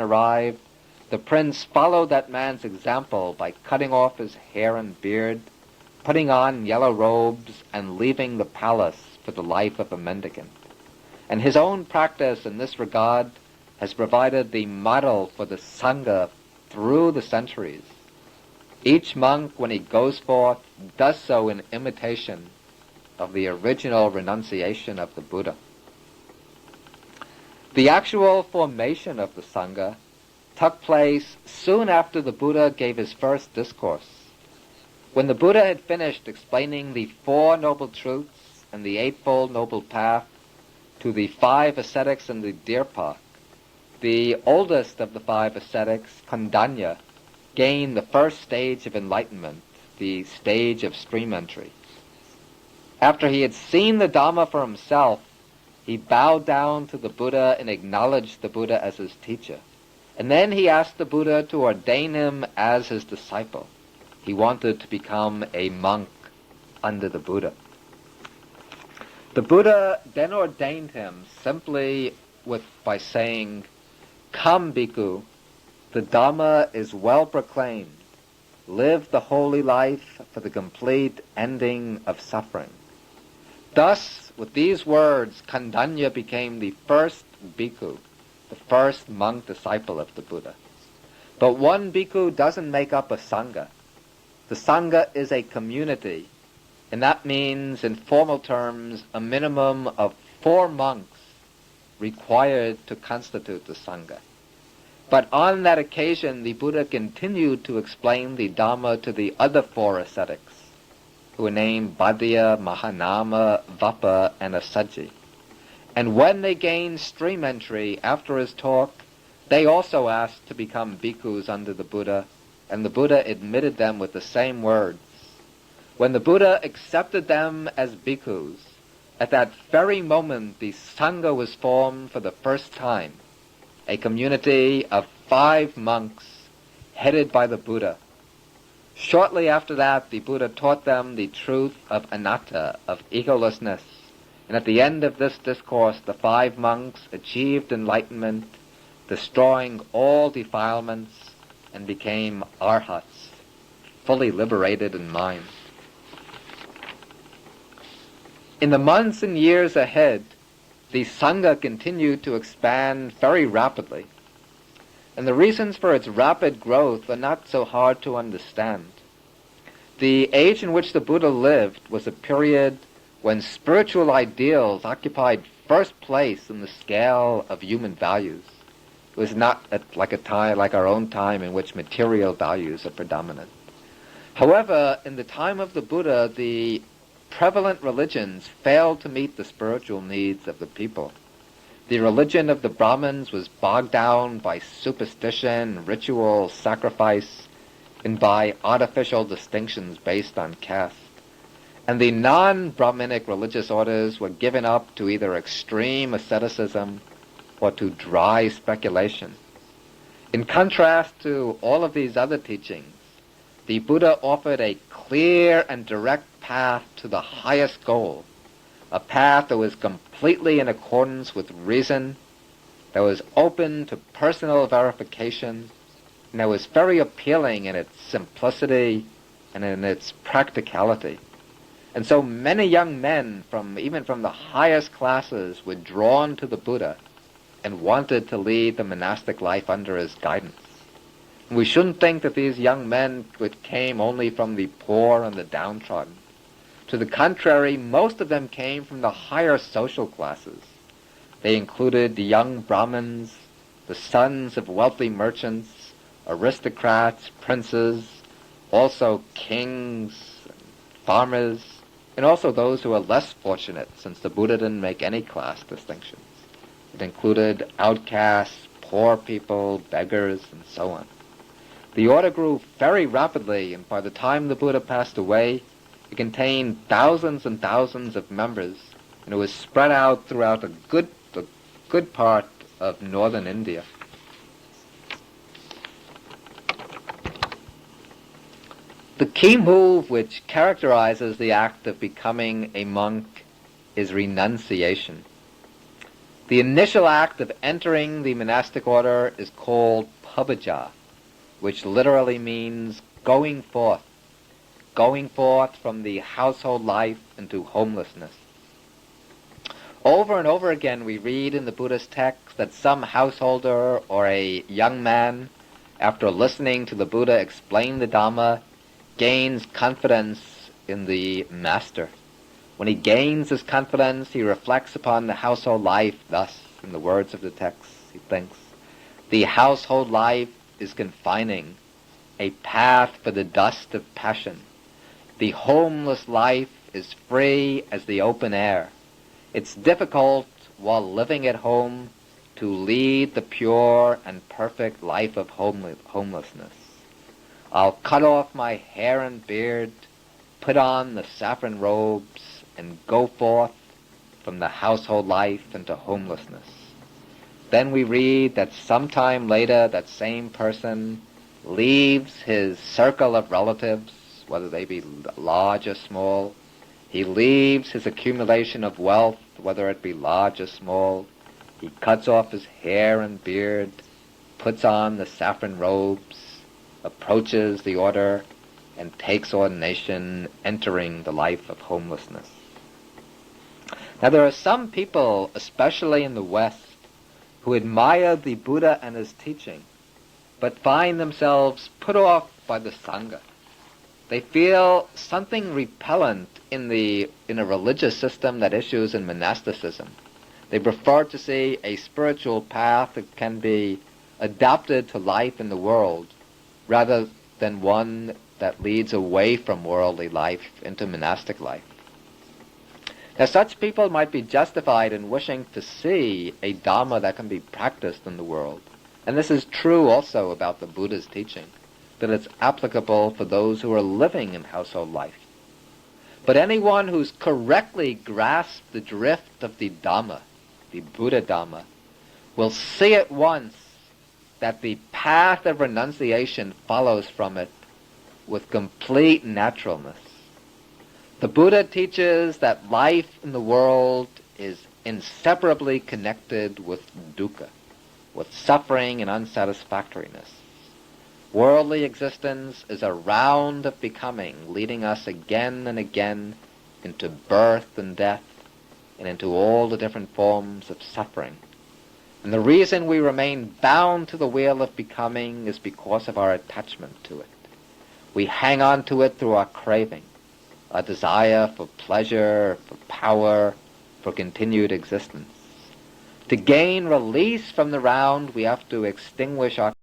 arrived, the prince followed that man's example by cutting off his hair and beard, putting on yellow robes, and leaving the palace for the life of a mendicant. And his own practice in this regard has provided the model for the Sangha through the centuries. Each monk, when he goes forth, does so in imitation of the original renunciation of the Buddha. The actual formation of the Sangha took place soon after the Buddha gave his first discourse. When the Buddha had finished explaining the Four Noble Truths and the Eightfold Noble Path to the 5 ascetics in the deer park, the oldest of the 5 ascetics, Kondanya, gained the first stage of enlightenment, the stage of stream entry. After he had seen the Dhamma for himself, he bowed down to the Buddha and acknowledged the Buddha as his teacher. And then he asked the Buddha to ordain him as his disciple. He wanted to become a monk under the Buddha. The Buddha then ordained him simply by saying, "Come, bhikkhu, the Dhamma is well proclaimed. Live the holy life for the complete ending of suffering." Thus, with these words, Kondanya became the first bhikkhu, the first monk disciple of the Buddha. But one bhikkhu doesn't make up a Sangha. The Sangha is a community, and that means, in formal terms, a minimum of 4 monks required to constitute the Sangha. But on that occasion, the Buddha continued to explain the Dhamma to the other 4 ascetics, who were named Bhadya, Mahanama, Vappa, and Assaji. And when they gained stream entry after his talk, they also asked to become bhikkhus under the Buddha, and the Buddha admitted them with the same words. When the Buddha accepted them as bhikkhus, at that very moment the Sangha was formed for the first time, a community of 5 monks headed by the Buddha. Shortly after that, the Buddha taught them the truth of anatta, of egolessness, and at the end of this discourse, the 5 monks achieved enlightenment, destroying all defilements, and became arhats, fully liberated in mind. In the months and years ahead, the Sangha continued to expand very rapidly. And the reasons for its rapid growth are not so hard to understand. The age in which the Buddha lived was a period when spiritual ideals occupied first place in the scale of human values. It was not like a time like our own time in which material values are predominant. However, in the time of the Buddha, the prevalent religions failed to meet the spiritual needs of the people. The religion of the Brahmins was bogged down by superstition, ritual, sacrifice, and by artificial distinctions based on caste. And the non-Brahminic religious orders were given up to either extreme asceticism or to dry speculation. In contrast to all of these other teachings, the Buddha offered a clear and direct path to the highest goal, a path that was completely in accordance with reason, that was open to personal verification, and that was very appealing in its simplicity and in its practicality. And so many young men, even from the highest classes, were drawn to the Buddha and wanted to lead the monastic life under his guidance. And we shouldn't think that these young men came only from the poor and the downtrodden. To the contrary, most of them came from the higher social classes. They included the young Brahmins, the sons of wealthy merchants, aristocrats, princes, also kings, farmers, and also those who were less fortunate, since the Buddha didn't make any class distinctions. It included outcasts, poor people, beggars, and so on. The order grew very rapidly, and by the time the Buddha passed away, it contained thousands and thousands of members, and it was spread out throughout a good part of northern India. The key move which characterizes the act of becoming a monk is renunciation. The initial act of entering the monastic order is called pabaja, which literally means going forth from the household life into homelessness. Over and over again we read in the Buddhist text that some householder or a young man, after listening to the Buddha explain the Dhamma, gains confidence in the master. When he gains his confidence, he reflects upon the household life thus, in the words of the text, he thinks, "The household life is confining, a path for the dust of passion. The homeless life is free as the open air. It's difficult, while living at home, to lead the pure and perfect life of homelessness. I'll cut off my hair and beard, put on the saffron robes, and go forth from the household life into homelessness." Then we read that sometime later that same person leaves his circle of relatives, whether they be large or small. He leaves his accumulation of wealth, whether it be large or small. He cuts off his hair and beard, puts on the saffron robes, approaches the order, and takes ordination, entering the life of homelessness. Now there are some people, especially in the West, who admire the Buddha and his teaching, but find themselves put off by the Sangha. They feel something repellent in a religious system that issues in monasticism. They prefer to see a spiritual path that can be adapted to life in the world, rather than one that leads away from worldly life into monastic life. Now such people might be justified in wishing to see a Dhamma that can be practiced in the world. And this is true also about the Buddha's teaching, that it's applicable for those who are living in household life. But anyone who's correctly grasped the drift of the Dhamma, the Buddha Dhamma, will see at once that the path of renunciation follows from it with complete naturalness. The Buddha teaches that life in the world is inseparably connected with dukkha, with suffering and unsatisfactoriness. Worldly existence is a round of becoming, leading us again and again into birth and death, and into all the different forms of suffering. And the reason we remain bound to the wheel of becoming is because of our attachment to it. We hang on to it through our craving, our desire for pleasure, for power, for continued existence. To gain release from the round, we have to extinguish our